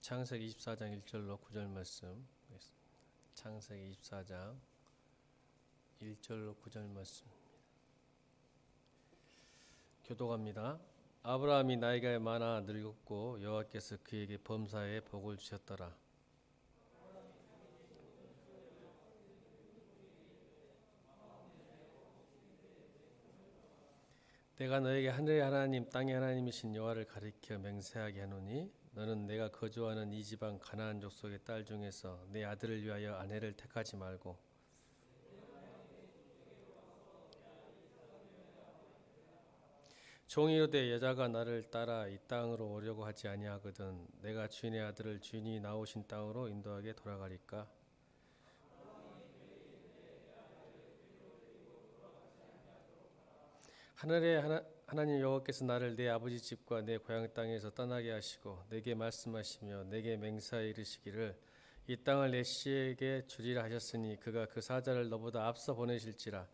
창세기 24장 1절로 9절 말씀. 창세기 24장 1절로 9절 말씀. 교독합니다. 아브라함이 나이가 많아 늙었고 여호와께서 그에게 범사에 복을 주셨더라. 내가 너에게 하늘의 하나님 땅의 하나님이신 여호와를 가리켜 맹세하게 하노니 너는 내가 거주하는 이 지방 가나안 족속의 딸 중에서 내 아들을 위하여 아내를 택하지 말고 종이 이르되 여자가 나를 따라 이 땅으로 오려고 하지 아니하거든 내가 주인의 아들을 주인이 나오신 땅으로 인도하게 돌아가리까. 하늘의 하나님 여호와께서 나를 내 아버지 집과 내 고향 땅에서 떠나게 하시고 내게 말씀하시며 내게 맹세하여 이르시기를 이 땅을 내 씨에게 주리라 하셨으니 그가 그 사자를 너보다 앞서 보내실지라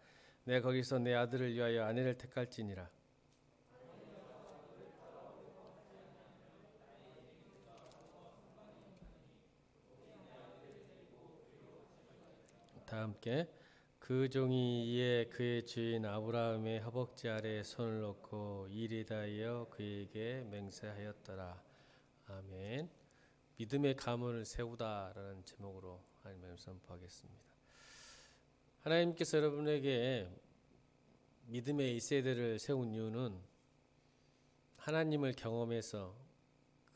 내가 거기서 내 아들을 위하여 아내를 택할지니라. 다 함께 그 종이 이에 그의 주인 아브라함의 허벅지 아래에 손을 놓고 이리다하여 그에게 맹세하였더라. 아멘. 믿음의 가문을 세우다라는 제목으로 하나님 말씀 선포하겠습니다. 하나님께서 여러분에게 믿음의 1세대를 세운 이유는 하나님을 경험해서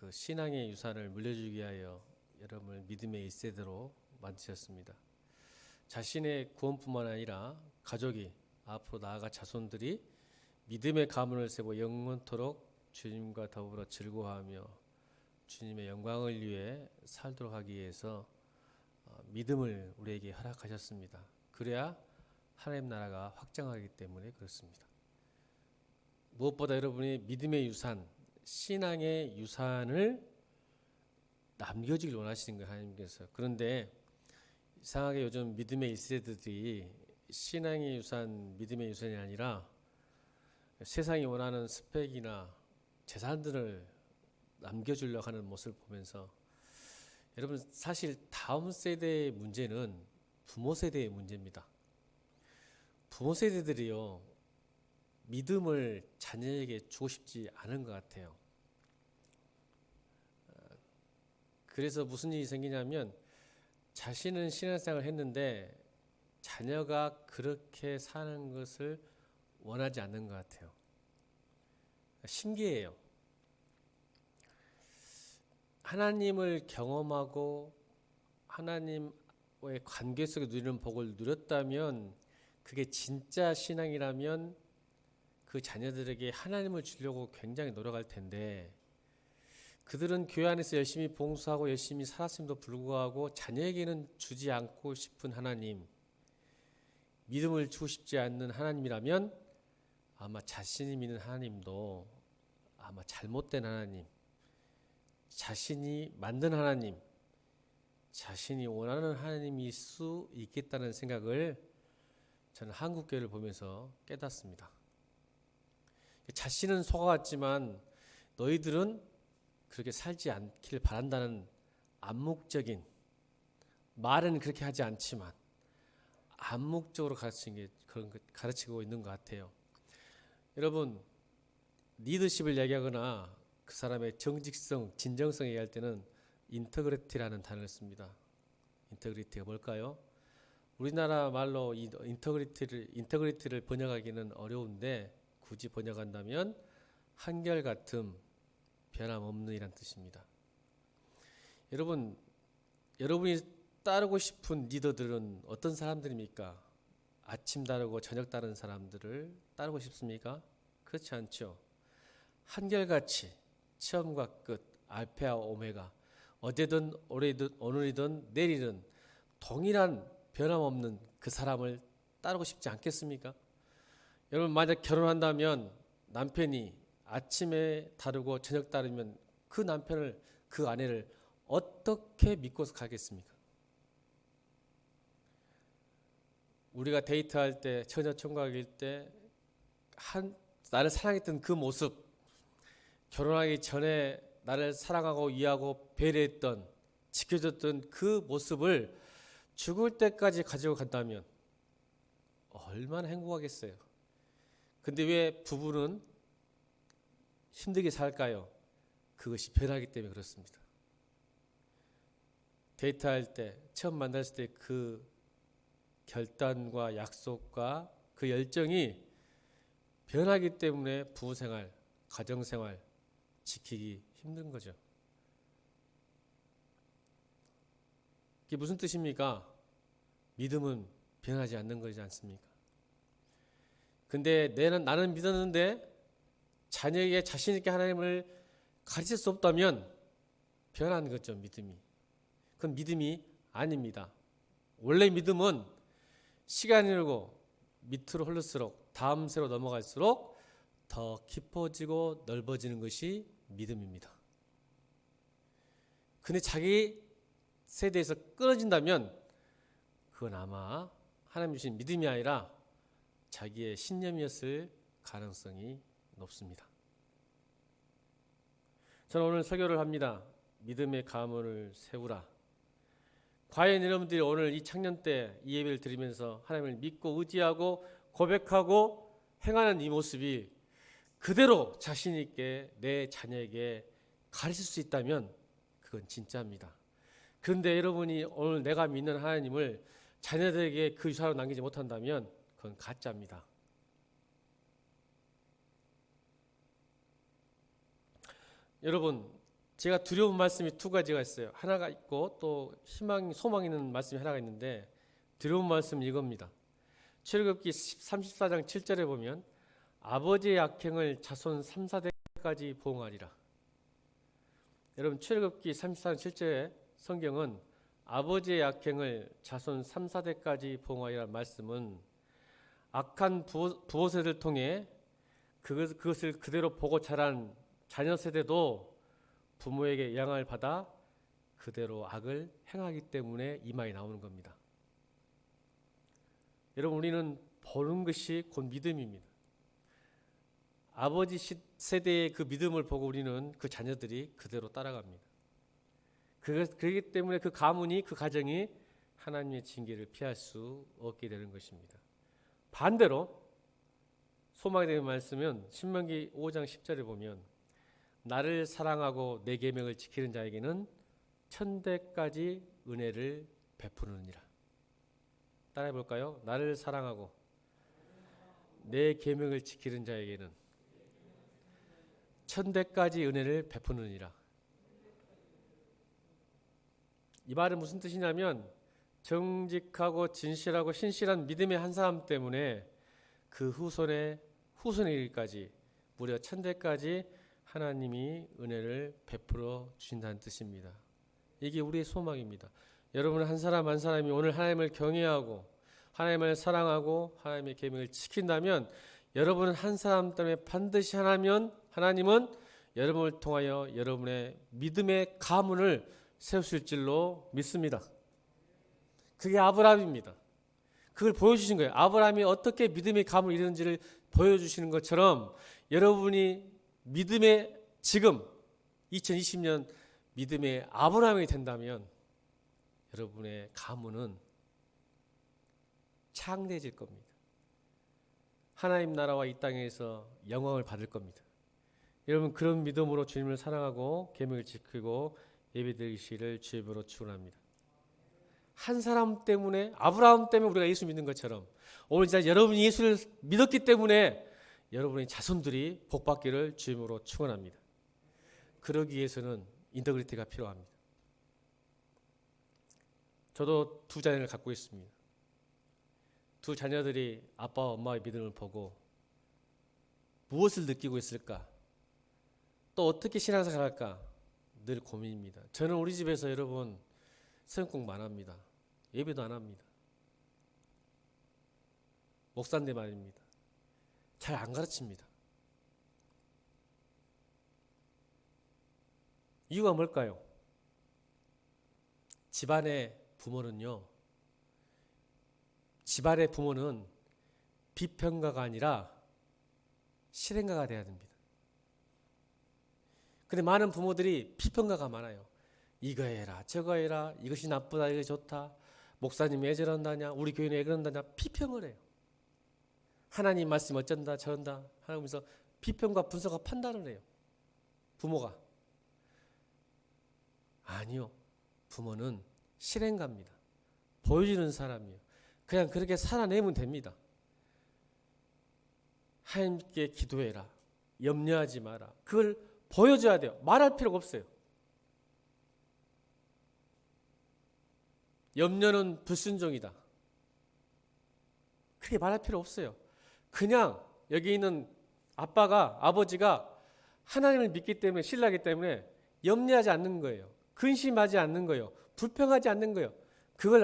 그 신앙의 유산을 물려주기 위하여 여러분을 믿음의 1세대로 만드셨습니다. 자신의 구원뿐만 아니라 가족이 앞으로 나아가 자손들이 믿음의 가문을 세고 영원토록 주님과 더불어 즐거워하며 주님의 영광을 위해 살도록 하기 위해서 믿음을 우리에게 허락하셨습니다. 그래야 하나님 나라가 확장하기 때문에 그렇습니다. 무엇보다 여러분이 믿음의 유산, 신앙의 유산을 남겨주길 원하시는 거예요, 하나님께서. 그런데 이상하게 요즘 믿음의 1세들이 신앙의 유산, 믿음의 유산이 아니라 세상이 원하는 스펙이나 재산들을 남겨주려고 하는 모습을 보면서 여러분 사실 다음 세대의 문제는 부모 세대의 문제입니다. 부모 세대들이요 믿음을 자녀에게 주고 싶지 않은 것 같아요. 그래서 무슨 일이 생기냐면 자신은 신앙생활을 했는데 자녀가 그렇게 사는 것을 원하지 않는 것 같아요. 신기해요. 하나님을 경험하고 하나님과의 관계 속에 누리는 복을 누렸다면 그게 진짜 신앙이라면 그 자녀들에게 하나님을 주려고 굉장히 노력할 텐데 그들은 교회 안에서 열심히 봉사하고 열심히 살았음에도 불구하고 자녀에게는 주지 않고 싶은 하나님, 믿음을 주고 싶지 않는 하나님이라면 아마 자신이 믿는 하나님도 아마 잘못된 하나님, 자신이 만든 하나님, 자신이 원하는 하나님일 수 있겠다는 생각을 저는 한국교회를 보면서 깨닫습니다. 자신은 속아갔지만 너희들은 그렇게 살지 않길 바란다는 암묵적인 말은 그렇게 하지 않지만 암묵적으로 가르치고 있는 것 같아요. 여러분 리더십을 얘기하거나 그 사람의 정직성, 진정성 얘기할 때는 인터그리티라는 단어를 씁니다. 인터그리티가 뭘까요? 우리나라 말로 이 인터그리티를 번역하기는 어려운데 굳이 번역한다면 한결같음, 변함없는 이란 뜻입니다. 여러분이 따르고 싶은 리더들은 어떤 사람들입니까? 아침 다르고 저녁 다른 사람들을 따르고 싶습니까? 그렇지 않죠. 한결같이 처음과 끝, 알파와 오메가, 어제든 오늘이든 내일이든 동일한 변함없는 그 사람을 따르고 싶지 않겠습니까? 여러분 만약 결혼한다면 남편이 아침에 다르고 저녁 다르면 그 남편을 그 아내를 어떻게 믿고서 가겠습니까? 우리가 데이트할 때 처녀 총각일 때 나를 사랑했던 그 모습 결혼하기 전에 나를 사랑하고 이해하고 배려했던, 지켜줬던 그 모습을 죽을 때까지 가지고 간다면 얼마나 행복하겠어요. 근데 왜 부부는 힘들게 살까요? 그것이 변하기 때문에 그렇습니다. 데이트할 때, 처음 만났을 때 그 결단과 약속과 그 열정이 변하기 때문에 부부생활, 가정생활 지키기 힘든 거죠. 이게 무슨 뜻입니까? 믿음은 변하지 않는 거지 않습니까? 근데 나는 믿었는데 자녀에게 자신 있게 하나님을 가르칠 수 없다면 변하는 거죠, 믿음이. 그건 믿음이 아닙니다. 원래 믿음은 시간이 흐르고 밑으로 흐를수록 다음 세로 넘어갈수록 더 깊어지고 넓어지는 것이 믿음입니다. 근데 자기 세대에서 끊어진다면 그건 아마 하나님 주신 믿음이 아니라 자기의 신념이었을 가능성이 높습니다. 저는 오늘 설교를 합니다. 믿음의 가문을 세우라. 과연 여러분들이 오늘 이 창년 때 이 예배를 드리면서 하나님을 믿고 의지하고 고백하고 행하는 이 모습이 그대로 자신 있게 내 자녀에게 가르칠 수 있다면 그건 진짜입니다. 그런데 여러분이 오늘 내가 믿는 하나님을 자녀들에게 그 유산으로 남기지 못한다면 그건 가짜입니다. 여러분, 제가 두려운 말씀이 두 가지가 있어요. 하나가 있고 또 소망 있는 말씀이 하나가 있는데, 두려운 말씀은 이겁니다. 출애굽기 34장 7절에 보면 아버지의 악행을 자손 3, 4대까지 보응하리라. 여러분, 출애굽기 34장 7절에 성경은 아버지의 악행을 자손 3, 4대까지 보응하리라는 말씀은 악한 부호 세대를 통해 그것을 그대로 보고 자란 자녀 세대도 부모에게 영향을 받아 그대로 악을 행하기 때문에 이 말이 나오는 겁니다. 여러분, 우리는 보는 것이 곧 믿음입니다. 아버지 세대의 그 믿음을 보고 우리는 그 자녀들이 그대로 따라갑니다. 그렇기 때문에 그 가문이, 그 가정이 하나님의 징계를 피할 수 없게 되는 것입니다. 반대로 소망이 되는 말씀은 신명기 5장 10절에 보면 나를 사랑하고 내 계명을 지키는 자에게는 천대까지 은혜를 베푸느니라. 따라해 볼까요? 나를 사랑하고 내 계명을 지키는 자에게는 천대까지 은혜를 베푸느니라. 이 말은 무슨 뜻이냐면 정직하고 진실하고 신실한 믿음의 한 사람 때문에 그 후손에 이르기까지 무려 천대까지 하나님이 은혜를 베풀어 주신다는 뜻입니다. 이게 우리의 소망입니다. 여러분 한 사람 한 사람이 오늘 하나님을 경외하고 하나님을 사랑하고 하나님의 계명을 지킨다면 여러분 한 사람 때문에 반드시 하나님은 여러분을 통하여 여러분의 믿음의 가문을 세우실 줄로 믿습니다. 그게 아브라함입니다. 그걸 보여주신 거예요. 아브라함이 어떻게 믿음의 가문을 이루는지를 보여주시는 것처럼 여러분이 믿음의 지금 2020년 믿음의 아브라함이 된다면 여러분의 가문은 창대해질 겁니다. 하나님 나라와 이 땅에서 영광을 받을 겁니다. 여러분 그런 믿음으로 주님을 사랑하고 계명을 지키고 예배드리시기를 주의 이름으로 축원합니다. 한 사람 때문에 아브라함 때문에 우리가 예수 믿는 것처럼 오늘 진짜 여러분이 예수를 믿었기 때문에 여러분의 자손들이 복받기를 주의 이름으로 축원합니다. 그러기 위해서는 인터그리티가 필요합니다. 저도 두 자녀를 갖고 있습니다. 두 자녀들이 아빠와 엄마의 믿음을 보고 무엇을 느끼고 있을까? 또 어떻게 신앙생활 할까? 늘 고민입니다. 저는 우리 집에서 여러분 성경 공부 안 합니다. 예배도 안 합니다. 목사인데 말입니다. 잘 안 가르칩니다. 이유가 뭘까요? 집안의 부모는 비평가가 아니라 실행가가 돼야 됩니다. 근데 많은 부모들이 비평가가 많아요. 이거 해라, 저거 해라, 이것이 나쁘다, 이것이 좋다. 목사님이 왜 저런다냐, 우리 교회는 왜 그런다냐, 비평을 해요. 하나님 말씀 어쩐다, 저런다 하면서 비평과 분석과 판단을 해요. 부모가. 아니요. 부모는 실행가입니다. 보여주는 사람이에요. 그냥 그렇게 살아내면 됩니다. 하나님께 기도해라. 염려하지 마라. 그걸 보여줘야 돼요. 말할 필요가 없어요. 염려는 불순종이다. 그게 말할 필요 없어요. 그냥 여기 있는 아버지가 하나님을 믿기 때문에, 신뢰하기 때문에 염려하지 않는 거예요. 근심하지 않는 거예요. 불평하지 않는 거예요. 그걸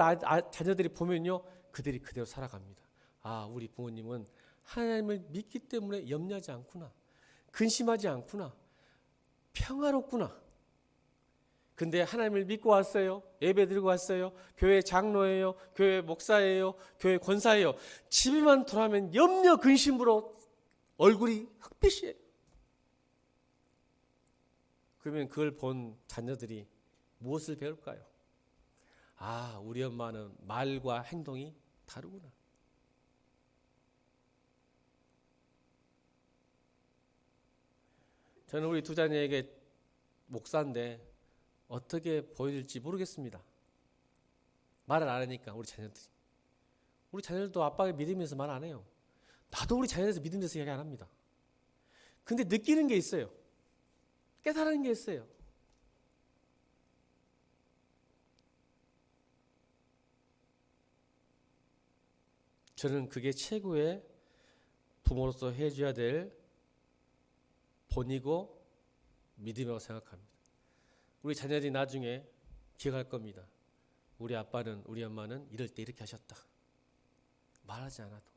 자녀들이 보면요, 그들이 그대로 살아갑니다. 아, 우리 부모님은 하나님을 믿기 때문에 염려하지 않구나. 근심하지 않구나. 평화롭구나. 근데 하나님을 믿고 왔어요. 예배 드리고 왔어요. 교회 장로예요. 교회 목사예요. 교회 권사예요. 집에만 돌아오면 염려 근심으로 얼굴이 흑빛이에요. 그러면 그걸 본 자녀들이 무엇을 배울까요? 아, 우리 엄마는 말과 행동이 다르구나. 저는 우리 두 자녀에게 목사인데 어떻게 보여줄지 모르겠습니다. 말을 안 하니까 우리 자녀들이. 우리 자녀들도 아빠의 믿음에서 말 안 해요. 나도 우리 자녀에서 믿음에서 이야기 안 합니다. 근데 느끼는 게 있어요. 깨달은 게 있어요. 저는 그게 최고의 부모로서 해줘야 될 본이고 믿음이라고 생각합니다. 우리 자녀들이 나중에 기억할 겁니다. 우리 아빠는, 우리 엄마는 이럴 때 이렇게 하셨다. 말하지 않아도.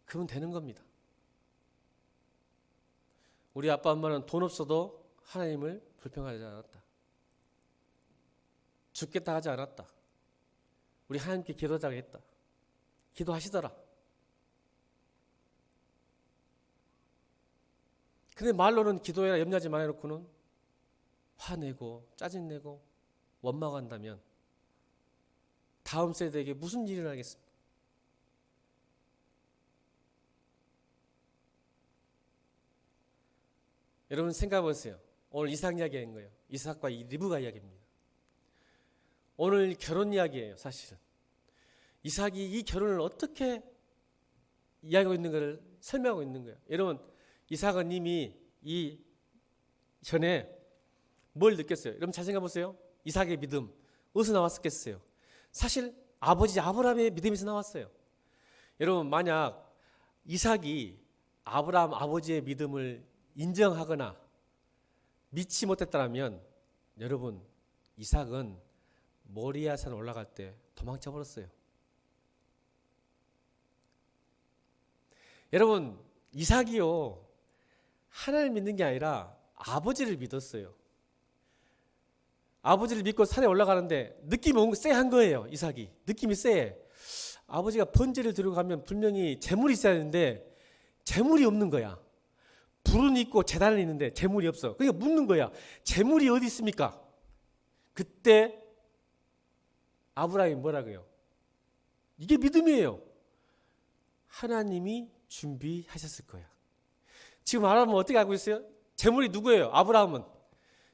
그러면 되는 겁니다. 우리 아빠 엄마는 돈 없어도 하나님을 불평하지 않았다. 죽겠다 하지 않았다. 우리 하나님께 기도하자고 했다. 기도하시더라. 근데 말로는 기도해라, 염려하지 마 해놓고는 화내고 짜증내고 원망한다면 다음 세대에게 무슨 일을 하겠습니까? 여러분 생각해 보세요. 오늘 이삭 이야기한 거예요. 이삭과 리브가 이야기입니다. 오늘 결혼 이야기예요, 사실은. 이삭이 이 결혼을 어떻게 이야기하고 있는 것을 설명하고 있는 거예요. 여러분, 이삭은 이미 이 전에 뭘 느꼈어요? 여러분 잘 생각해 보세요. 이삭의 믿음 어디서 나왔었겠어요? 사실 아버지 아브라함의 믿음에서 나왔어요. 여러분, 만약 이삭이 아브라함 아버지의 믿음을 인정하거나 믿지 못했다면 여러분, 이삭은 모리아산 올라갈 때 도망쳐 버렸어요. 여러분, 이삭이요, 하나님을 믿는 게 아니라 아버지를 믿었어요. 아버지를 믿고 산에 올라가는데 느낌이 쎄한 거예요. 이삭이 느낌이 쎄해. 아버지가 번제를 들고 가면 분명히 재물이 있어야 되는데 재물이 없는 거야. 불은 있고 제단은 있는데 재물이 없어. 그러니까 묻는 거야. 재물이 어디 있습니까? 그때 아브라함이 뭐라고요? 이게 믿음이에요. 하나님이 준비하셨을 거야. 지금 아브라함은 어떻게 알고 있어요? 재물이 누구예요? 아브라함은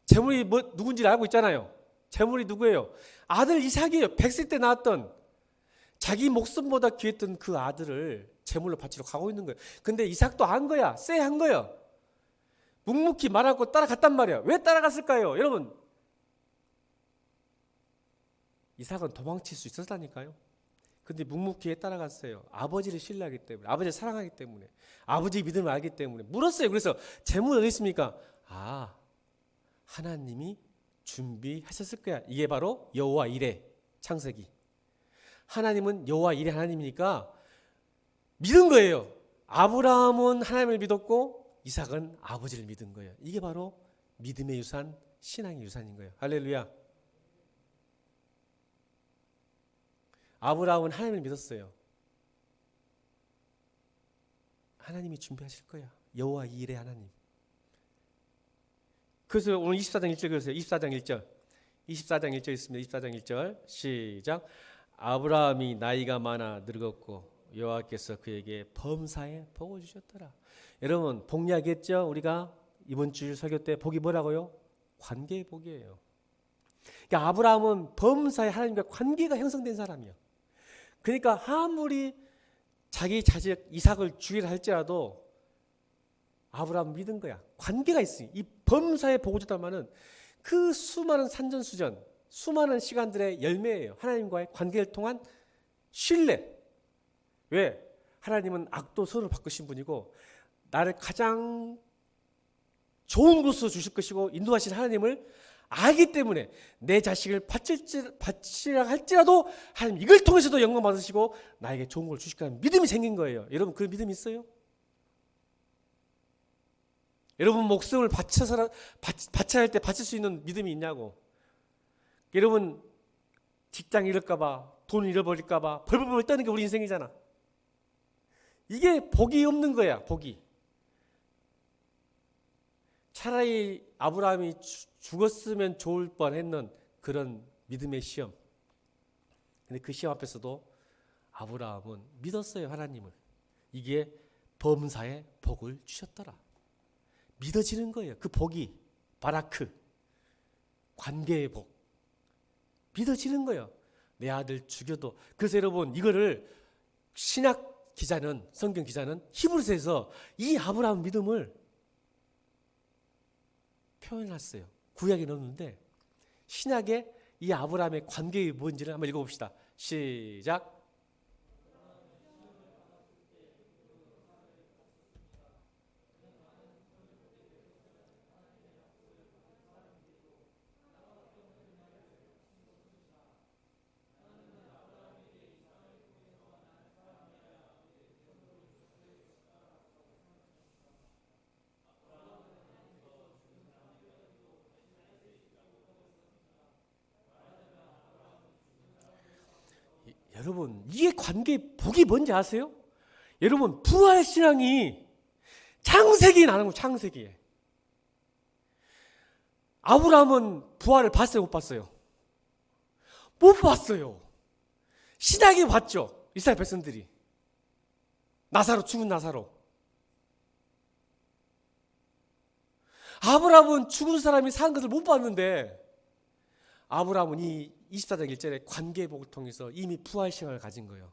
재물이 누군지를 알고 있잖아요. 재물이 누구예요? 아들 이삭이에요. 100세 때 낳았던, 자기 목숨보다 귀했던 그 아들을 재물로 바치러 가고 있는 거예요. 근데 이삭도 안 거야. 쎄한 거야. 묵묵히 말하고 따라갔단 말이야. 왜 따라갔을까요? 여러분, 이삭은 도망칠 수 있었다니까요. 근데 묵묵히 따라갔어요. 아버지를 신뢰하기 때문에, 아버지를 사랑하기 때문에, 아버지의 믿음을 알기 때문에 물었어요. 그래서 재물 어디 있습니까? 아, 하나님이 준비하셨을 거야. 이게 바로 여호와 이레, 창세기. 하나님은 여호와 이레 하나님이니까 믿은 거예요. 아브라함은 하나님을 믿었고 이삭은 아버지를 믿은 거예요. 이게 바로 믿음의 유산, 신앙의 유산인 거예요. 할렐루야. 아브라함은 하나님을 믿었어요. 하나님이 준비하실 거야. 여호와 이레 하나님. 그래서 오늘 24장 1절 그러세요. 24장 1절. 24장 1절 있습니다. 24장 1절 시작. 아브라함이 나이가 많아 늙었고 여호와께서 그에게 범사에 복을 주셨더라. 여러분 복 이야기했죠? 우리가 이번 주 설교 때 복이 뭐라고요? 관계의 복이에요. 그러니까 아브라함은 범사에 하나님과 관계가 형성된 사람이에요. 그러니까 아무리 자기 자식 이삭을 죽이라 할지라도 아브라함은 믿은 거야. 관계가 있으니 이 범사에 복을 줬다는 말은 그 수많은 산전수전, 수많은 시간들의 열매예요. 하나님과의 관계를 통한 신뢰. 왜? 하나님은 악도 선으로 바꾸신 분이고 나를 가장 좋은 곳으로 주실 것이고 인도하신 하나님을 알기 때문에 내 자식을 바치라 할지라도 하나님 이걸 통해서도 영광 받으시고 나에게 좋은 걸 주실 거라는 믿음이 생긴 거예요. 여러분 그 믿음 있어요? 여러분 목숨을 바쳐야 할 때 바칠 수 있는 믿음이 있냐고. 여러분 직장 잃을까봐 돈 잃어버릴까봐 벌벌벌 떠는 게 우리 인생이잖아. 이게 복이 없는 거야. 복이. 차라리 아브라함이 죽었으면 좋을 뻔했는 그런 믿음의 시험. 근데 그 시험 앞에서도 아브라함은 믿었어요. 하나님을. 이게 범사에 복을 주셨더라. 믿어지는 거예요. 그 복이 바라크 관계의 복 믿어지는 거예요. 내 아들 죽여도. 그래서 여러분 이거를 신약 기자는 성경 기자는 히브리서에서 이 아브라함 믿음을 표현했어요. 구약에 넣었는데 신약에 이 아브라함의 관계의 뭔지를 한번 읽어봅시다. 시작. 여러분 이게 관계의 복이 뭔지 아세요? 여러분 부활신앙이 창세기에 나는 거예요. 창세기에. 아브라함은 부활을 봤어요? 못 봤어요? 못 봤어요. 신약에 봤죠. 이스라엘 백성들이. 나사로 죽은 나사로. 아브라함은 죽은 사람이 산 것을 못 봤는데 아브라함은 이 24장 1절에 관계의 복을 통해서 이미 부활신앙을 가진 거예요.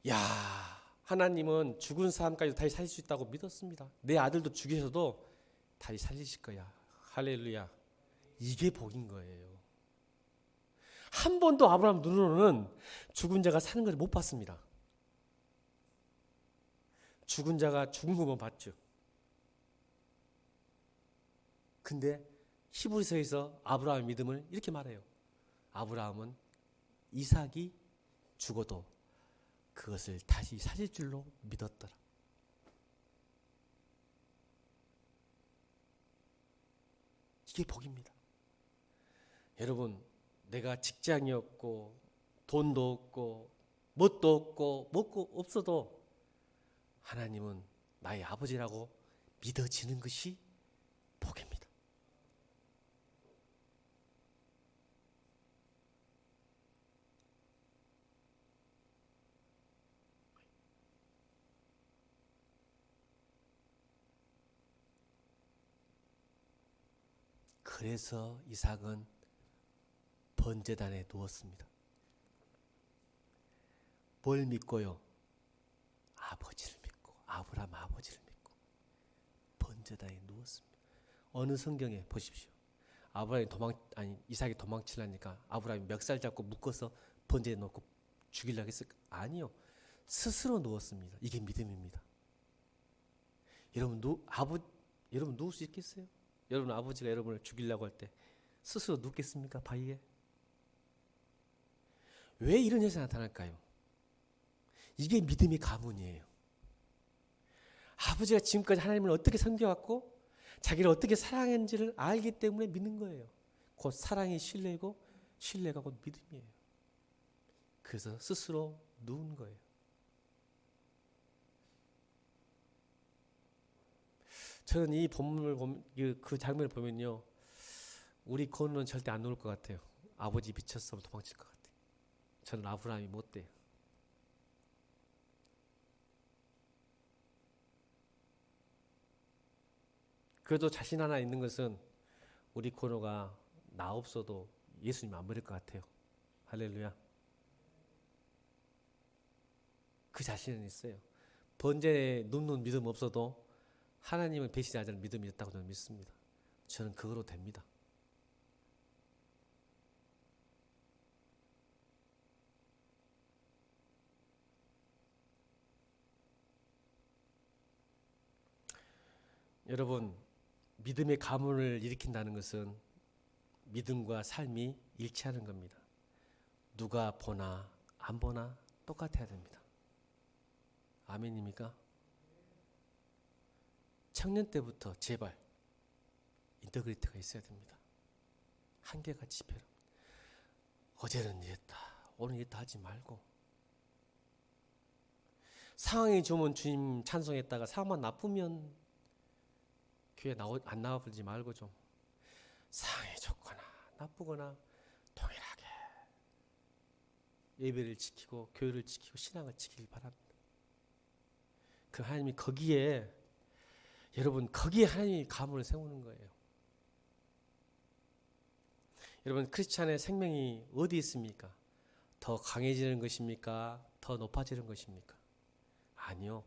야, 하나님은 죽은 사람까지 다시 살릴 수 있다고 믿었습니다. 내 아들도 죽이셔도 다시 살리실 거야. 할렐루야. 이게 복인 거예요. 한 번도 아브라함 눈으로는 죽은 자가 사는 것을 못 봤습니다. 죽은 자가 죽은 것만 봤죠. 근데 히브리서에서 아브라함의 믿음을 이렇게 말해요. 아브라함은 이삭이 죽어도 그것을 다시 살릴 줄로 믿었더라. 이게 복입니다. 여러분, 내가 직장이 없고 돈도 없고 뭣도 없고 먹고 없어도 하나님은 나의 아버지라고 믿어지는 것이 복입니다. 그래서 이삭은 번제단에 누웠습니다. 뭘 믿고요? 아버지를 믿고, 아브라함 아버지를 믿고 번제단에 누웠습니다. 어느 성경에 보십시오. 이삭이 도망치려니까 아브라함이 멱살 잡고 묶어서 번제에 넣고 죽이려고 했을까? 아니요. 스스로 누웠습니다. 이게 믿음입니다. 여러분 누울 수 있겠어요? 여러분 아버지가 여러분을 죽이려고 할 때 스스로 눕겠습니까? 바위에? 왜 이런 현상이 나타날까요? 이게 믿음의 가문이에요. 아버지가 지금까지 하나님을 어떻게 섬겨왔고 자기를 어떻게 사랑했는지를 알기 때문에 믿는 거예요. 곧 사랑이 신뢰고 신뢰가 곧 믿음이에요. 그래서 스스로 누운 거예요. 저는 이 본문을 보면 그 장면을 보면요, 우리 건우는 절대 안 놓을 것 같아요. 아버지 미쳤어 도망칠 것 같아요. 저는 아브라함이 못 돼요. 그래도 자신 하나 있는 것은 우리 건우가 나 없어도 예수님 안 버릴 것 같아요. 할렐루야. 그 자신은 있어요. 번제에 눕는 믿음 없어도 하나님을 배신하지 않을 믿음이 있다고 저는 믿습니다. 저는 그거로 됩니다. 여러분, 믿음의 가문을 일으킨다는 것은 믿음과 삶이 일치하는 겁니다. 누가 보나 안 보나 똑같아야 됩니다. 아멘입니까? 청년 때부터 제발 인터그리티가 있어야 됩니다. 한결같이 배려. 어제는 이랬다, 오늘 이랬다 하지 말고, 상황이 좋으면 주님 찬송했다가 상황만 나쁘면 교회 안 나와버리지 말고, 좀 상황이 좋거나 나쁘거나 동일하게 예배를 지키고 교회를 지키고 신앙을 지키길 바랍니다. 그 하나님이 거기에, 여러분 거기에 하나님이 가문을 세우는 거예요. 여러분, 크리스찬의 생명이 어디 있습니까? 더 강해지는 것입니까? 더 높아지는 것입니까? 아니요.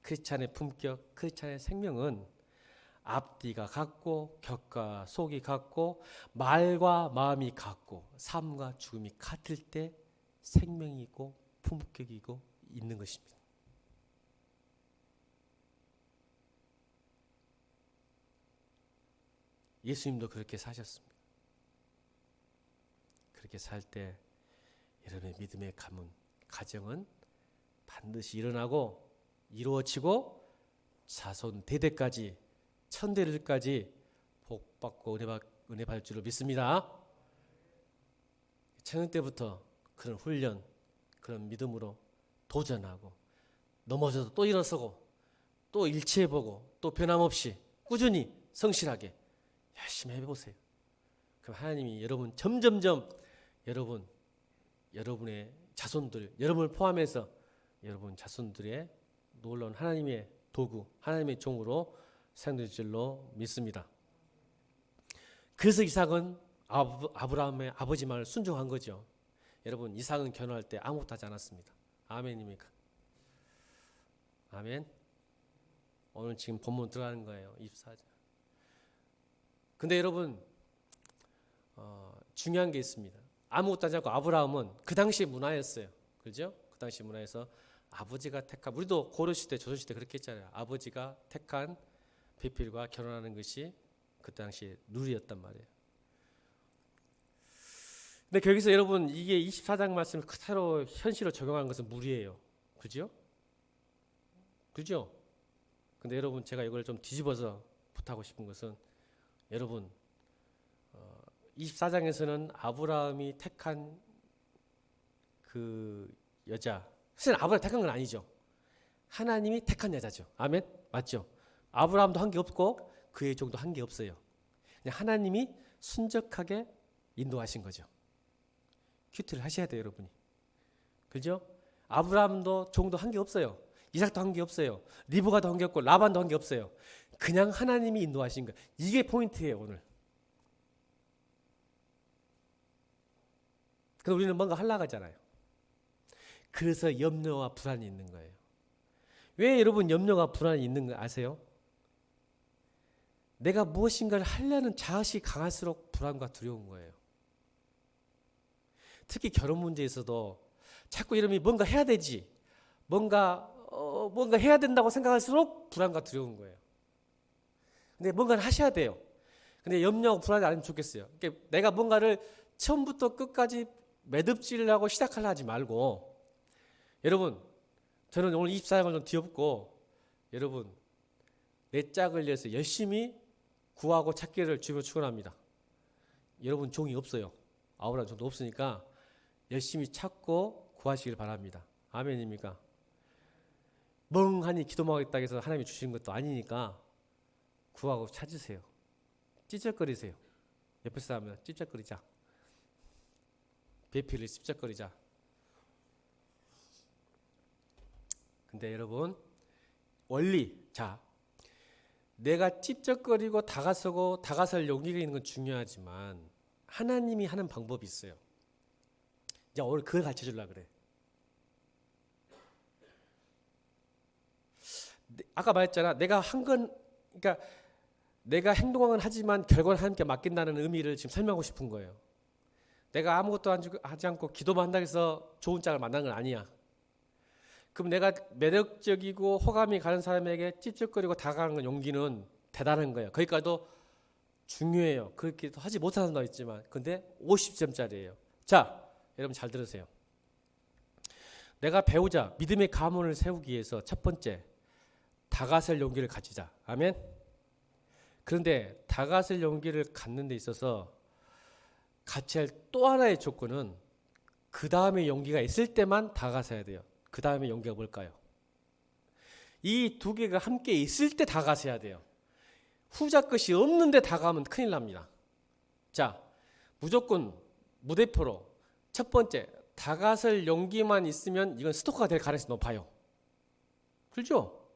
크리스찬의 품격, 크리스찬의 생명은 앞뒤가 같고 격과 속이 같고 말과 마음이 같고 삶과 죽음이 같을 때 생명이고 품격이고 있는 것입니다. 예수님도 그렇게 사셨습니다. 그렇게 살 때 여러분의 믿음의 가문, 가정은 반드시 일어나고 이루어지고 자손 대대까지, 천대들까지 복받고 은혜 받을 줄로 믿습니다. 청년 때부터 그런 훈련, 그런 믿음으로 도전하고 넘어져도 또 일어서고 또 일치해보고 또 변함없이 꾸준히 성실하게 열심히 해보세요. 그럼 하나님이 여러분 점점점 여러분의 자손들, 여러분을 포함해서 여러분 자손들의 놀라운 하나님의 도구, 하나님의 종으로 사용될 줄로 믿습니다. 그래서 이삭은 아브라함의 아버지 말을 순종한 거죠. 여러분, 이삭은 결혼할 때 아무것도 하지 않았습니다. 아멘입니까? 아멘. 오늘 지금 본문 들어가는 거예요. 24절. 근데 여러분, 중요한 게 있습니다. 아무것도 하지 않고 아브라함은 그 당시 문화였어요. 그렇죠? 그 당시 문화에서 아버지가 택한, 우리도 고려시대 조선시대 그렇게 했잖아요. 아버지가 택한 배필과 결혼하는 것이 그 당시 룰이었단 말이에요. 근데 거기서 여러분, 이게 24장 말씀을 그대로 현실로 적용하는 것은 무리예요. 그죠? 그죠? 근데 여러분, 제가 이걸 좀 뒤집어서 부탁하고 싶은 것은, 여러분 24장에서는 아브라함이 택한 그 여자, 사실 아브라함이 택한 건 아니죠. 하나님이 택한 여자죠. 아멘? 맞죠? 아브라함도 한 게 없고 그의 종도 한 게 없어요. 그냥 하나님이 순적하게 인도하신 거죠. 큐티를 하셔야 돼요, 여러분이. 그죠? 아브라함도 종도 한 게 없어요. 이삭도 한 게 없어요. 리브가도 한 게 없고 라반도 한 게 없어요. 그냥 하나님이 인도하신 거예요. 이게 포인트예요, 오늘. 근데 우리는 뭔가 하려고 하잖아요. 그래서 염려와 불안이 있는 거예요. 왜 여러분 염려와 불안이 있는 거 아세요? 내가 무엇인가를 하려는 자아식이 강할수록 불안과 두려운 거예요. 특히 결혼 문제에서도 자꾸 이름이 뭔가 해야 되지, 뭔가 해야 된다고 생각할수록 불안과 두려운 거예요. 근데 뭔가를 하셔야 돼요. 근데 염려하고 불안이 안 하면 좋겠어요. 그러니까 내가 뭔가를 처음부터 끝까지 매듭질하고 시작하려 하지 말고, 여러분, 저는 오늘 24장을 좀 뒤엎고, 여러분, 내 짝을 위해서 열심히 구하고 찾기를 주로 축원합니다. 여러분 종이 없어요. 아브라함 종도 없으니까 열심히 찾고 구하시길 바랍니다. 아멘입니까? 멍하니 기도만 하겠다고 해서 하나님이 주시는 것도 아니니까 구하고 찾으세요. 찝쩍거리세요. 옆에 사람은 찝쩍거리자. 배필을 찝쩍거리자. 근데 여러분, 원리, 자, 내가 찝쩍거리고 다가설 용기가 있는 건 중요하지만 하나님이 하는 방법이 있어요. 이제 오늘 그걸 가르쳐 주려고 그래. 아까 말했잖아. 그러니까 내가 행동한 건 하지만 결과는 하나님께 맡긴다는 의미를 지금 설명하고 싶은 거예요. 내가 아무것도 하지 않고 기도만 한다고 해서 좋은 짝을 만나는 건 아니야. 그럼 내가 매력적이고 호감이 가는 사람에게 찝찝거리고 다가가는 건 용기는 대단한 거예요. 거기까지도 중요해요. 그렇게도 하지 못하는 사람도 있지만 근데 50점짜리예요. 자, 여러분 잘 들으세요. 내가 배우자, 믿음의 가문을 세우기 위해서 첫 번째, 다가설 용기를 가지자. 아멘. 그런데 다가설 용기를 갖는 데 있어서 같이 할 또 하나의 조건은 그 다음에 용기가 있을 때만 다가서야 돼요. 그 다음에 용기가 뭘까요? 이 두 개가 함께 있을 때 다가서야 돼요. 후자 것이 없는데 다가가면 큰일 납니다. 자, 무조건 무대표로 첫 번째, 다가설 용기만 있으면 이건 스토커가 될 가능성이 높아요. 그렇죠?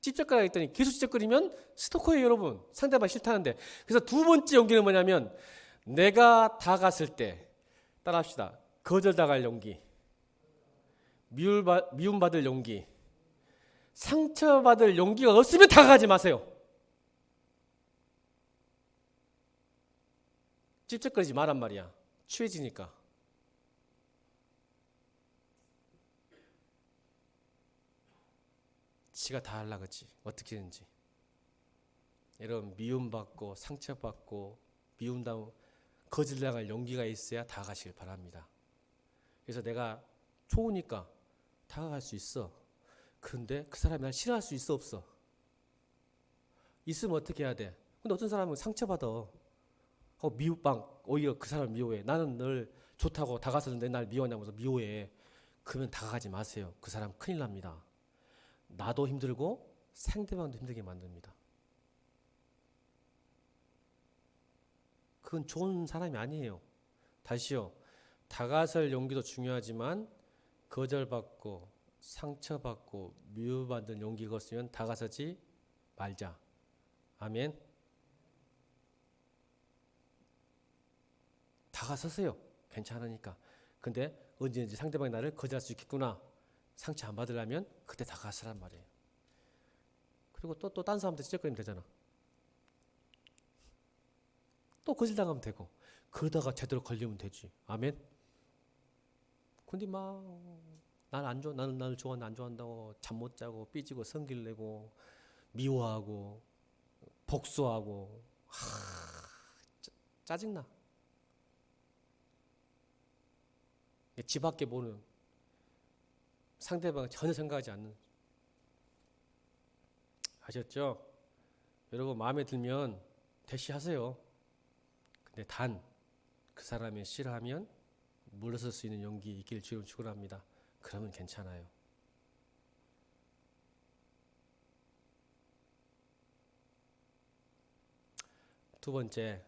찝쩍거리다 했더니 계속 찝쩍거리면 스토커예요, 여러분. 상대방 싫다는데. 그래서 두 번째 용기는 뭐냐면 내가 다가갔을 때 따라합시다. 거절당할 용기, 미움받을 용기, 상처받을 용기가 없으면 다가가지 마세요. 찝쩍거리지 마란 말이야. 취해지니까. 지가 다 하려고 그러지. 어떻게든지. 여러분 미움받고 상처받고 미움당하고 거절당할 용기가 있어야 다가가시길 바랍니다. 그래서 내가 좋으니까 다가갈 수 있어. 그런데 그 사람이 날 싫어할 수 있어 없어? 있으면 어떻게 해야 돼? 근데 어떤 사람은 상처받아. 오히려 그 사람을 미워해. 나는 널 좋다고 다가섰는데 날 미워한다면서 미워해. 그러면 다가가지 마세요. 그 사람 큰일 납니다. 나도 힘들고 상대방도 힘들게 만듭니다. 그건 좋은 사람이 아니에요. 다시요. 다가설 용기도 중요하지만 거절받고 상처받고 미워받는 용기가 없으면 다가서지 말자. 아멘. 다가서세요. 괜찮으니까. 근데 언제든지 상대방이 나를 거절할 수 있겠구나. 상처 안 받으려면 그때 다가서란 말이에요. 그리고 또 딴 사람한테 찌적거리면 되잖아. 또 거절당하면 되고. 그러다가 제대로 걸리면 되지. 아멘. 근데 막 나는 나를 좋아하는데 안 좋아한다고 잠 못 자고 삐지고 성질 내고 미워하고 복수하고 짜증나. 집 밖에 보는 상대방을 전혀 생각하지 않는. 아셨죠? 여러분 마음에 들면 대시하세요. 근데 단 그 사람이 싫어하면 물러설 수 있는 용기 있기를 주님 축원합니다. 그러면 괜찮아요. 두 번째,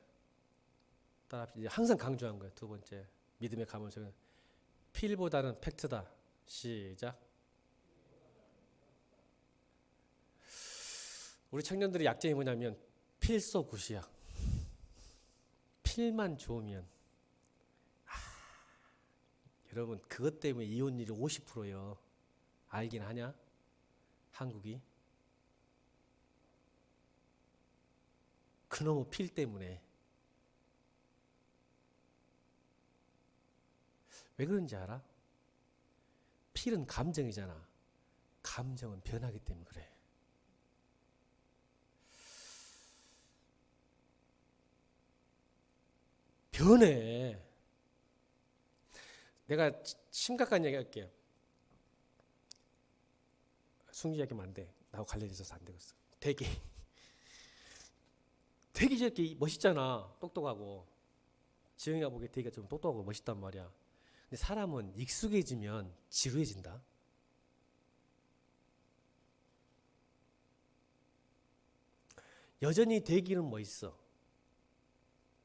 항상 강조한 거예요. 두 번째, 믿음의 가문은 필보다는 팩트다. 시작. 우리 청년들의 약점이 뭐냐면 필소굿이야. 필만 좋으면. 여러분 그것 때문에 이혼율이 50%예요. 알긴 하냐? 한국이. 그놈의 필 때문에. 왜 그런지 알아? 필은 감정이잖아. 감정은 변하기 때문에 그래. 변해. 내가 심각한 얘기 할게요. 숨기지 않으면 안 돼. 나하고 관련이 있어서 안 되겠어. 되게 저렇게 멋있잖아. 똑똑하고. 지영이가 보기에 되게 좀 똑똑하고 멋있단 말이야. 근데 사람은 익숙해지면 지루해진다. 여전히 되기는 멋있어.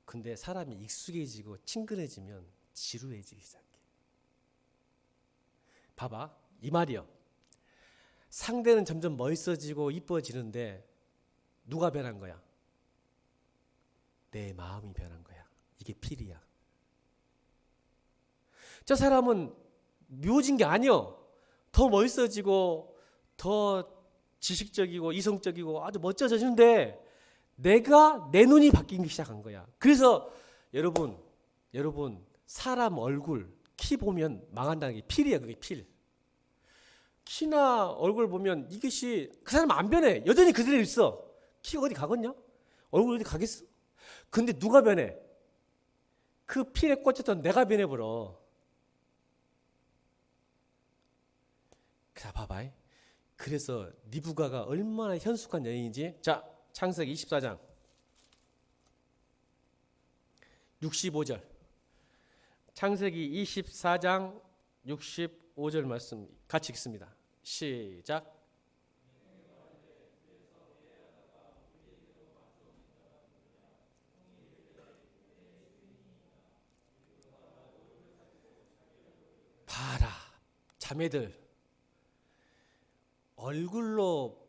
근데 사람이 익숙해지고 친근해지면 지루해지기 시작해. 봐봐, 이 말이요. 상대는 점점 멋있어지고 이뻐지는데 누가 변한 거야? 내 마음이 변한 거야. 이게 필이야. 저 사람은 묘진 게 아니여. 더 멋있어지고 더 지식적이고 이성적이고 아주 멋져지는데 내가 내 눈이 바뀌기 시작한 거야. 그래서 여러분 사람 얼굴 키 보면 망한다는 게 필이야. 그게 필. 키나 얼굴 보면 이것이 그 사람 안 변해. 여전히 그대로 있어. 키가 어디 가겠냐? 얼굴 어디 가겠어? 근데 누가 변해? 그 필에 꽂혔던 내가 변해버려. 자, 봐봐. 그래서 리브가가 얼마나 현숙한 여인인지. 자, 창세기 24장 65절. 창세기 24장 65절 말씀 같이 읽습니다. 시작. 봐라, 자매들, 얼굴로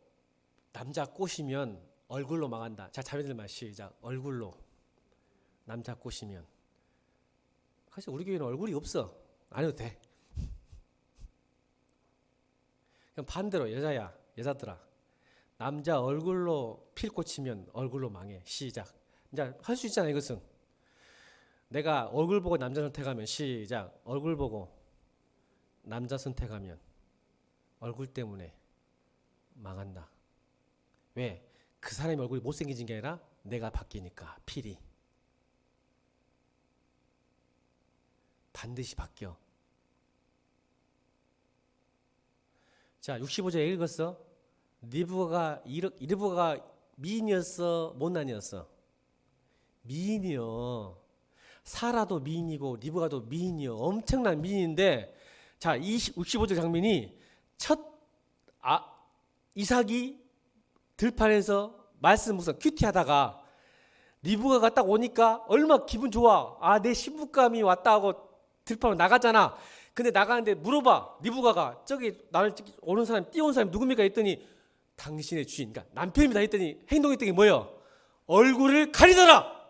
남자 꼬시면 얼굴로 망한다. 자, 자매들만 시작. 얼굴로 남자 꼬시면. 사실 우리 교회는 얼굴이 없어. 안 해도 돼. 그냥 반대로 여자야, 여자들아, 남자 얼굴로 필 꽂히면 얼굴로 망해. 시작. 이제 할 수 있잖아. 이것은 내가 얼굴 보고 남자 선택하면 시작. 얼굴 보고 남자 선택하면 얼굴 때문에 망한다. 왜? 그 사람의 얼굴이 못생겨진 게 아니라 내가 바뀌니까. 필이 반드시 바뀌어. 자, 65절 읽었어? 리브가가 미인이었어? 못난이었어? 미인이요. 사라도 미인이고 리브가도 미인이요. 엄청난 미인인데, 자, 65절 장면이 이삭이 들판에서 말씀 무슨 큐티하다가 리브가가 딱 오니까 얼마나 기분 좋아. 아, 내 신부감이 왔다 하고 들판으로 나가잖아. 근데 나가는데 물어봐. 리브가가 저기 나를 오는 사람, 뛰어온 사람이 누굽니까 했더니 당신의 주인, 그러니까 남편입니다 했더니 행동했던 게 뭐예요? 얼굴을 가리더라.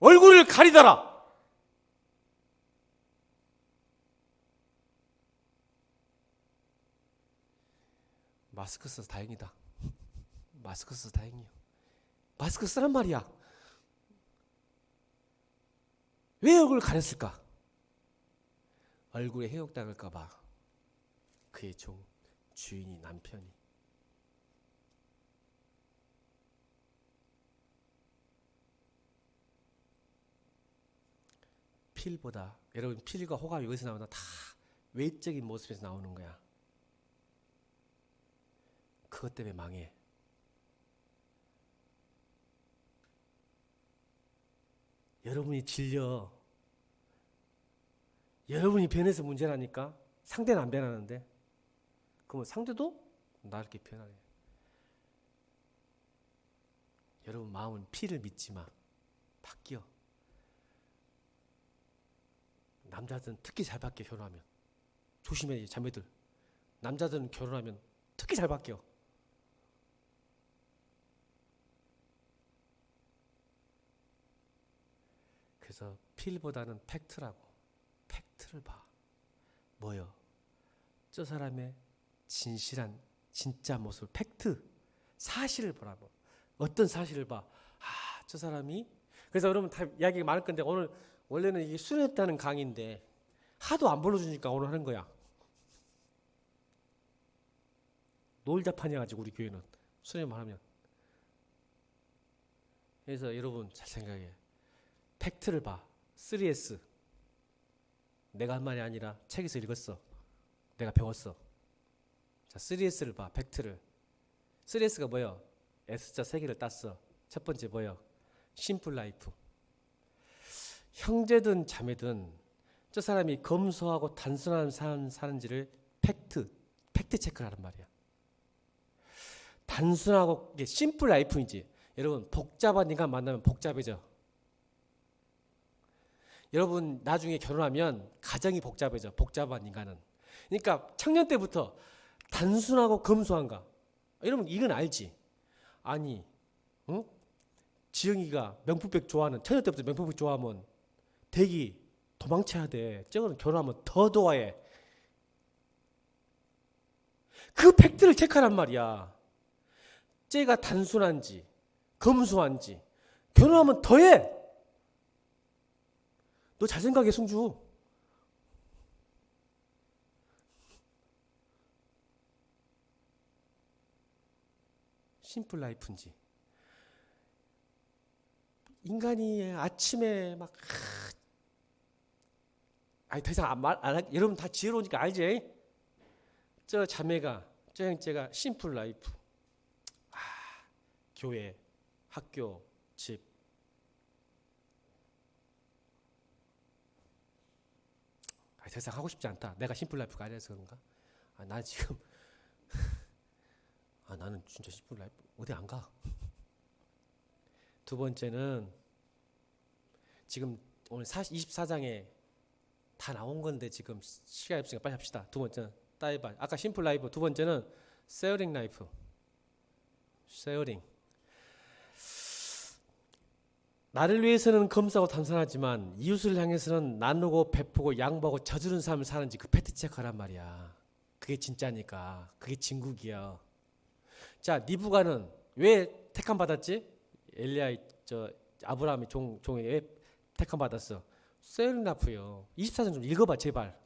얼굴을 가리더라. 마스크 써서 다행이다. 마스크 써서 다행이요. 마스크 쓰란 말이야. 왜 얼굴을 가렸을까? 얼굴에 해욕당할까 봐. 그의 주인이, 남편이. 필보다, 여러분, 필과 호감이 여기서 나오나? 다 외적인 모습에서 나오는 거야. 그것 때문에 망해. 여러분이 질려. 여러분이 변해서 문제라니까. 상대는 안 변하는데. 그러면 상대도 나를 이렇게 변하네. 여러분 마음은 피를 믿지 마. 바뀌어. 남자들은 특히 잘 바뀌어. 결혼하면. 조심해, 자매들. 남자들은 결혼하면 특히 잘 바뀌어. 그래서 필보다는 팩트라고. 팩트를 봐. 뭐요? 저 사람의 진실한 진짜 모습, 팩트, 사실을 보라고. 어떤 사실을 봐. 아, 저 사람이. 그래서 여러분 다 이야기가 많을 건데 오늘 원래는 이게 수련했다는 강의인데 하도 안 불러주니까 오늘 하는 거야. 놀자판이어가지고 우리 교회는 수련만 하면. 그래서 여러분 잘 생각해. 팩트를 봐. 3S. 내가 한 말이 아니라 책에서 읽었어. 내가 배웠어. 자, 3S를 봐. 팩트를. 3S가 뭐예요? S자 3개를 땄어. 첫 번째 뭐예요? 심플 라이프. 형제든 자매든 저 사람이 검소하고 단순한 삶 사는지를 팩트 체크를 하란 말이야. 단순하고 이게 심플 라이프인지, 여러분 복잡한 인간 만나면 복잡해져. 여러분 나중에 결혼하면 가정이 복잡해져. 복잡한 인간은. 그러니까 청년 때부터 단순하고 검소한가. 여러분 이건 알지? 아니, 응? 지영이가 명품백 좋아하는, 청년 때부터 명품백 좋아하면 대기 도망쳐야 돼. 저거는 결혼하면 더 좋아해. 그 팩트를 체크하란 말이야. 쟤가 단순한지 검소한지 결혼하면 더해. 너 잘 생각해, 승주. 심플 라이프인지. 인간이 아침에 막 아니 더 이상 여러분 다 지혜로우니까 알지? 저 자매가, 저 형제가 심플 라이프. 교회, 학교, 집. 더 이상 하고 싶지 않다. 내가 심플 라이프가 아니라서 그런가? 나 지금 나는 진짜 심플 라이프 어디 안 가. 두 번째는 지금 오늘 24장에 다 나온 건데 지금 시간이 없으니까 빨리 합시다. 두 번째는 따이바. 아까 심플 라이프. 두 번째는 쉐어링 라이프. 쉐어링. 나를 위해서는 검소하고 단순하지만 이웃을 향해서는 나누고 베푸고 양보하고 저주는 삶을 사는지 그 팩트 체크하란 말이야. 그게 진짜니까. 그게 진국이야. 자, 니부가는 왜 택함 받았지? 엘리야, 아브라함의 종이 왜 택함 받았어? 쉐어링 라이프요. 24장 좀 읽어봐 제발.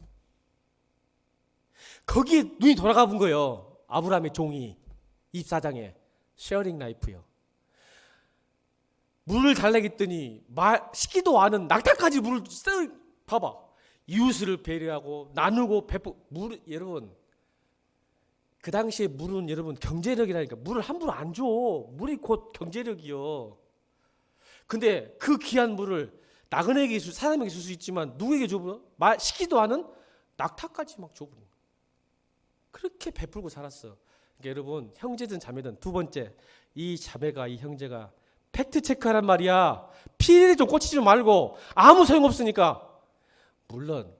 거기에 눈이 돌아가 본 거예요. 아브라함의 종이 24장에 쉐어링 라이프요. 물을 달래겠더니 시키도 않은 낙타까지 물을 봐봐. 이웃을 배려하고 나누고 여러분 그 당시에 물은 여러분 경제력이라니까. 물을 함부로 안 줘. 물이 곧 경제력이요. 근데 그 귀한 물을 나그네에게 사람에게 줄 수 있지만 누구에게 줘버려? 시키도 않은 낙타까지 막 줘버려. 그렇게 베풀고 살았어. 그러니까 여러분 형제든 자매든 두 번째 이 자매가 이 형제가 팩트 체크하란 말이야. 피리에 좀 꽂히지 말고. 아무 소용없으니까. 물론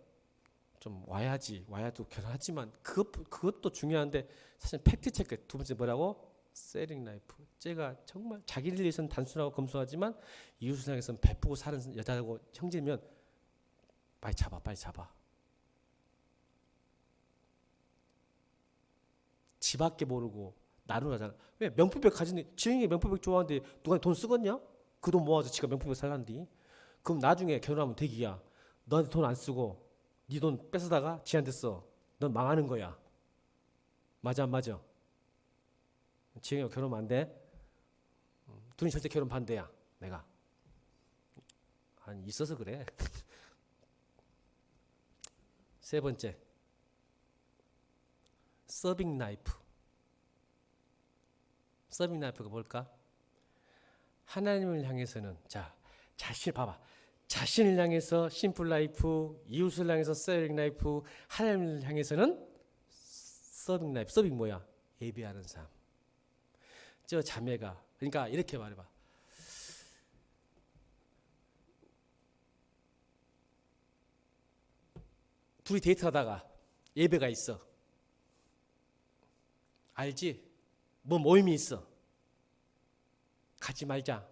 좀 와야도 결혼하지만 그것도 중요한데 사실 팩트 체크. 두 번째 뭐라고? 쉐어링 라이프. 쟤가 정말 자기를 위해서는 단순하고 검소하지만 이웃을 향해서는 베푸고 사는 여자고 형제면 빨리 잡아. 지밖에 모르고 나누라잖아. 왜? 명품백 가진 지영이 명품백 좋아하는데 누가 돈 쓰겠냐? 그 돈 모아서 지가 명품백 살란디. 그럼 나중에 결혼하면 대기야. 너한테 돈 안 쓰고 네 돈 뺏어다가 지한테 써. 넌 망하는 거야. 맞아 안 맞아? 지영이가 결혼하면 안 돼? 둘이 절대 결혼 반대야. 내가. 아니 있어서 그래. 세 번째 서빙 라이프. 서빙 라이프가 뭘까? 하나님을 향해서는 자신을 향해서 심플 라이프, 이웃을 향해서 서빙 라이프, 하나님을 향해서는 서빙 라이프. 서빙 뭐야? 예배하는 삶. 저 자매가 그러니까 이렇게 말해봐. 둘이 데이트하다가 예배가 있어. 알지? 뭐 모임이 있어. 가지 말자.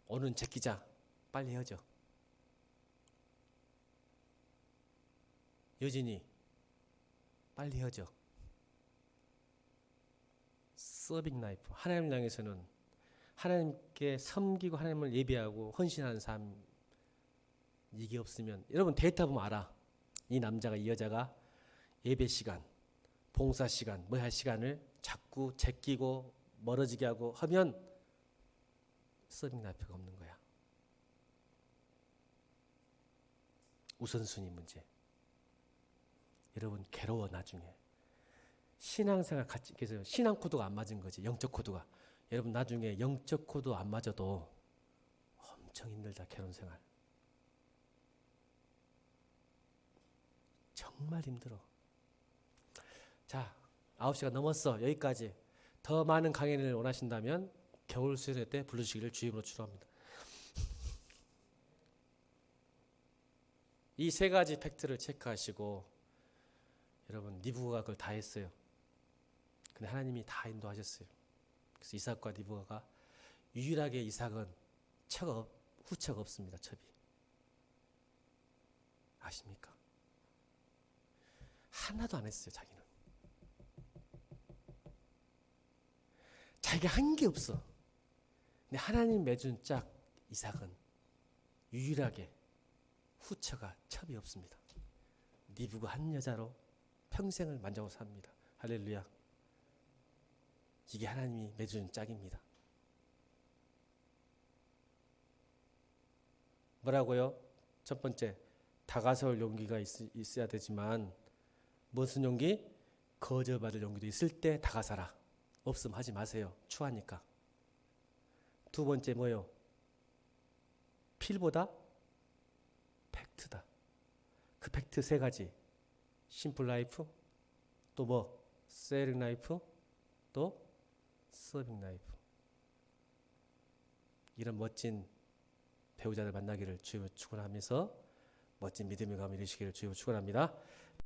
오늘은 제끼자. 빨리 헤어져. 여진이 빨리 헤어져. 서빙 라이프. 하나님을 향해서는 하나님께 섬기고 하나님을 예배하고 헌신하는 삶. 이게 없으면 여러분 데이트해보면 알아. 이 남자가 이 여자가 예배 시간, 봉사 시간, 뭐 할 시간을 자꾸 제끼고 멀어지게 하고 하면 서빙 라이프가 없는 거야. 우선순위 문제. 여러분 괴로워 나중에. 신앙생활 같이 계세요. 신앙 코드가 안 맞은 거지. 영적 코드가. 여러분 나중에 영적 코드 안 맞아도 엄청 힘들다. 결혼생활. 정말 힘들어. 자, 9시가 넘었어. 여기까지. 더 많은 강연을 원하신다면 겨울 수련회 때 불러주시기를 주임으로 축원합니다. 이 세 가지 팩트를 체크하시고 여러분 니부가 그걸 다 했어요. 근데 하나님이 다 인도하셨어요. 그래서 이삭과 니부가가 유일하게 이삭은 후처가 없습니다. 첩이. 아십니까? 하나도 안 했어요. 자기는. 자기가 한 게 없어. 근데 하나님 맺은 짝 이삭은 유일하게 후처가 첩이 없습니다. 니부가 한 여자로 평생을 만족하고 삽니다. 할렐루야. 이게 하나님이 맺은 짝입니다. 뭐라고요? 첫 번째, 다가설 용기가 있어야 되지만 무슨 용기? 거절받을 용기도 있을 때 다가서라. 없으면 하지 마세요. 추하니까. 두 번째 뭐요? 필보다 팩트다. 그 팩트 세 가지. 심플 라이프, 또 뭐? 셀링 라이프, 또 서빙 라이프. 이런 멋진 배우자들 만나기를 주여 축원하면서 멋진 믿음의 가문 이루시기를 주여 축원합니다.